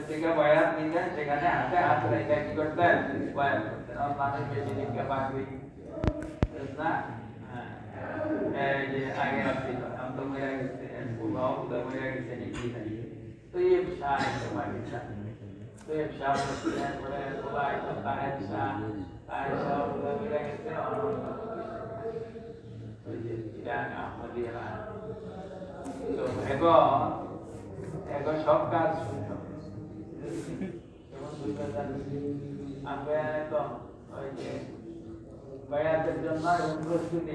থেকে বয়াত নিতেন, সেখানে হাতে হাত রেখে কি করতেন? বয়াত করতেন। মানুষ বেশি দিনকে পাকবি না, এই যে আগে আসছিল এখন তো মেরা গেছে, বুড়াও তো মেরা গেছে নাকি জানি। তো এই শাহ তো পাকিস্তা, তো এই শাহ বলছিলেন বলে বলা একদম তাহের শাহ বলে মেরা গেছে অনন্ত। ওই যে চিরাং আহমদিয়া। তো এখন সব কাজ শুনছো যেমন বুঝতে পারছি আমরা তো ওই যে বায়াতের জন্য প্রস্তুতি